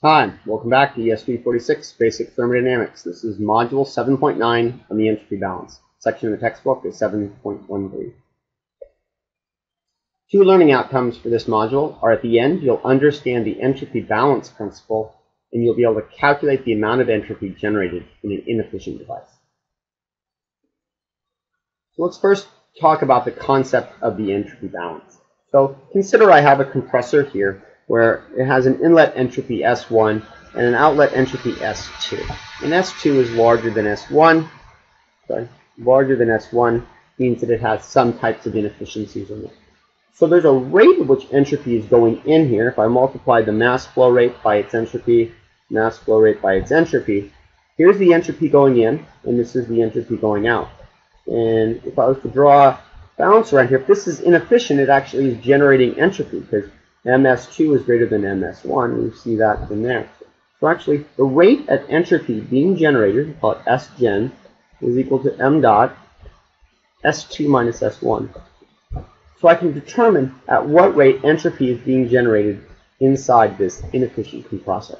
Hi, welcome back to es346 Basic Thermodynamics. This is module 7.9 on the entropy balance. Section of the textbook is 7.13. Two learning outcomes for this module are at the end, you'll understand the entropy balance principle, and you'll be able to calculate the amount of entropy generated in an inefficient device. So let's first talk about the concept of the entropy balance. So consider I have a compressor here where it has an inlet entropy S1 and an outlet entropy S2. And S2 is larger than S1. Larger than S1 means that it has some types of inefficiencies in it. So there's a rate at which entropy is going in here. If I multiply the mass flow rate by its entropy, mass flow rate by its entropy, here's the entropy going in, and this is the entropy going out. And if I was to draw a balance around here, if this is inefficient, it actually is generating entropy because MS2 is greater than MS1. We see that in there. So actually, the rate at entropy being generated, we call it Sgen, is equal to m dot S2 minus S1. So I can determine at what rate entropy is being generated inside this inefficient compressor.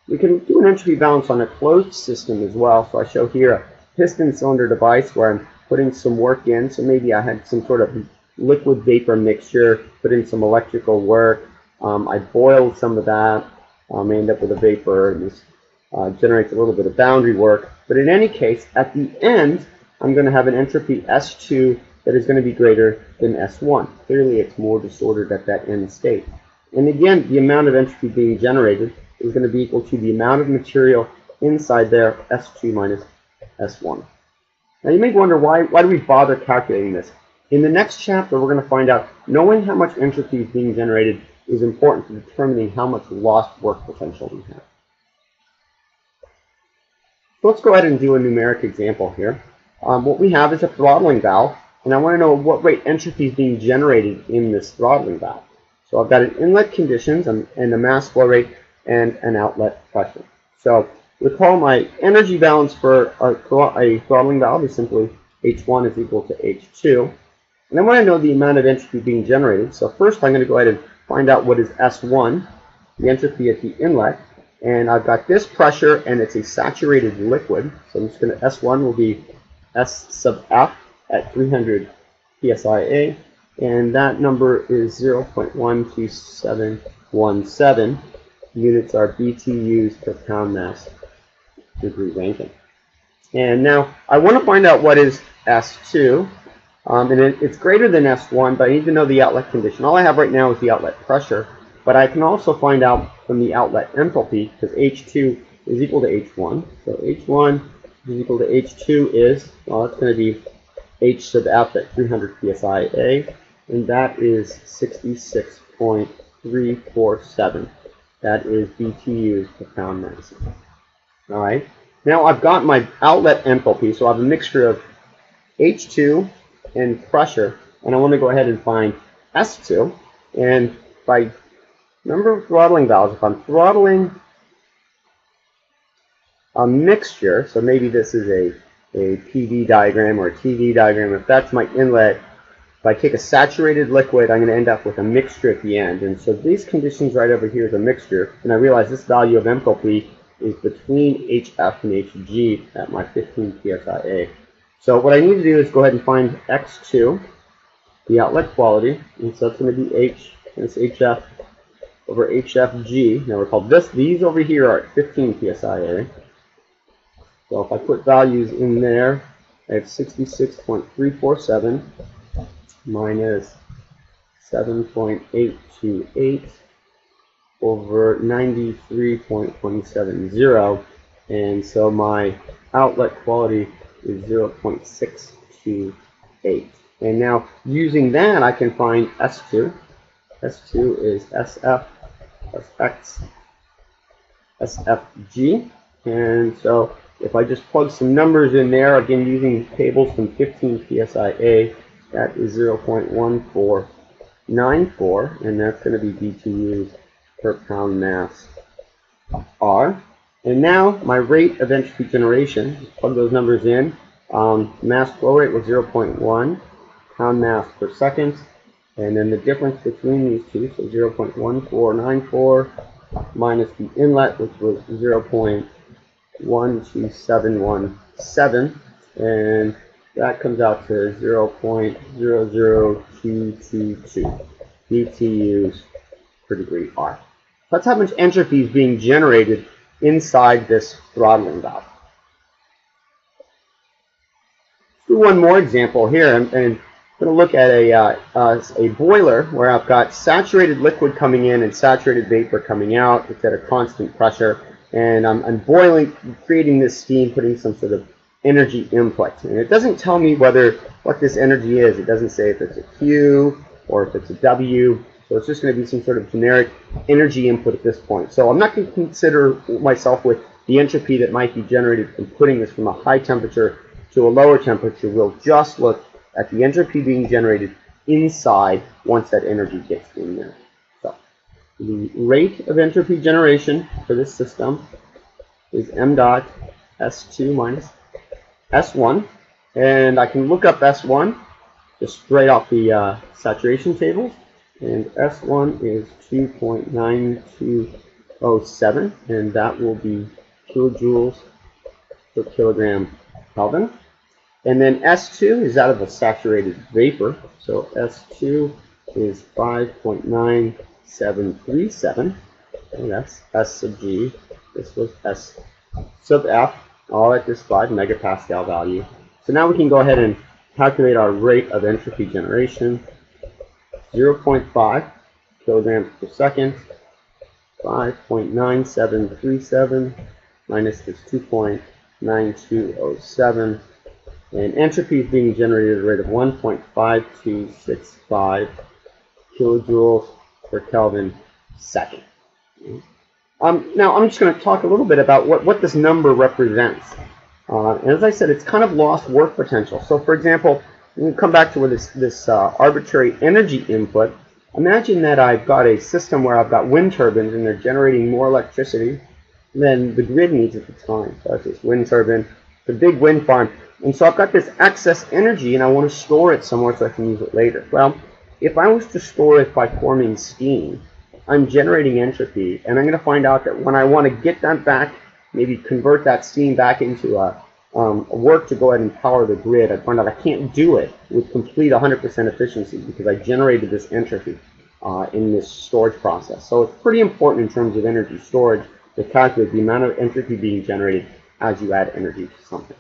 We can do an entropy balance on a closed system as well. So I show here a piston cylinder device where I'm putting some work in. So maybe I had some sort of liquid vapor mixture, put in some electrical work. I boiled some of that. I end up with a vapor, and this generates a little bit of boundary work. But in any case, at the end, I'm going to have an entropy S2 that is going to be greater than S1. Clearly, it's more disordered at that end state. And again, the amount of entropy being generated is going to be equal to the amount of material inside there, S2 minus S1. Now, you may wonder, why do we bother calculating this? In the next chapter, we're going to find out knowing how much entropy is being generated is important to determining how much lost work potential we have. So let's go ahead and do a numeric example here. What we have is a throttling valve, and I want to know at what rate entropy is being generated in this throttling valve. So I've got an inlet conditions and a mass flow rate and an outlet pressure. So recall my energy balance for a throttling valve is simply H1 is equal to H2. And I want to know the amount of entropy being generated. So first I'm going to go ahead and find out what is S1, the entropy at the inlet. And I've got this pressure, and it's a saturated liquid. So I'm just going to, S1 will be S sub F at 300 psia. And that number is 0.12717. Units are BTUs per pound mass degree Rankine. And now I want to find out what is S2. And it's greater than S1, but I need to know the outlet condition. All I have right now is the outlet pressure, but I can also find out from the outlet enthalpy, because H2 is equal to H1. So H1 is equal to H2 is, well, that's going to be H sub F at 300 psia, and that is 66.347. That is BTUs per pound mass. All right. Now I've got my outlet enthalpy, so I have a mixture of H2 and pressure, and I want to go ahead and find S2. And by number of throttling valves, if I'm throttling a mixture, so maybe this is a PV diagram or a TV diagram, if that's my inlet, if I take a saturated liquid, I'm going to end up with a mixture at the end. And so these conditions right over here is a mixture, and I realize this value of enthalpy is between HF and HG at my 15 psia. So what I need to do is go ahead and find X2, the outlet quality, and so it's going to be it's HF over HFG. Now recall these over here are at 15 psia. So if I put values in there, I have 66.347 minus 7.828 over 93.170, and so my outlet quality is 0.628. And now using that, I can find S2. S2 is SF plus X SFG. And so if I just plug some numbers in there, again using tables from 15 psia, that is 0.1494, and that's going to be BTUs per pound mass R. And now my rate of entropy generation, just plug those numbers in. Mass flow rate was 0.1 pound mass per second. And then the difference between these two, so 0.1494 minus the inlet, which was 0.12717, and that comes out to 0.00222 BTUs per degree R. That's how much entropy is being generated inside this throttling valve. Let's do one more example here, and I'm going to look at a boiler where I've got saturated liquid coming in and saturated vapor coming out. It's at a constant pressure, and I'm boiling, creating this steam, putting some sort of energy input. And it doesn't tell me what this energy is. It doesn't say if it's a Q or if it's a W. So it's just going to be some sort of generic energy input at this point. So I'm not going to consider myself with the entropy that might be generated from putting this from a high temperature to a lower temperature. We'll just look at the entropy being generated inside once that energy gets in there. So the rate of entropy generation for this system is m dot S2 minus S1. And I can look up S1 just straight off the saturation tables. And S1 is 2.9207, and that will be kilojoules per kilogram Kelvin. And then S2 is out of a saturated vapor, so S2 is 5.9737, and that's S sub G. This was S sub F, all at this 5 megapascal value. So now we can go ahead and calculate our rate of entropy generation. 0.5 kilograms per second, 5.9737 minus this 2.9207, and entropy is being generated at a rate of 1.5265 kilojoules per Kelvin second. Now I'm just going to talk a little bit about what this number represents. And as I said, it's kind of lost work potential. So for example, we can come back to this arbitrary energy input. Imagine that I've got a system where I've got wind turbines and they're generating more electricity than the grid needs at the time. So that's this wind turbine, it's a big wind farm. And so I've got this excess energy and I want to store it somewhere so I can use it later. Well, if I was to store it by forming steam, I'm generating entropy, and I'm going to find out that when I want to get that back, maybe convert that steam back into work to go ahead and power the grid, I find out I can't do it with complete 100% efficiency because I generated this entropy in this storage process. So it's pretty important in terms of energy storage to calculate the amount of entropy being generated as you add energy to something.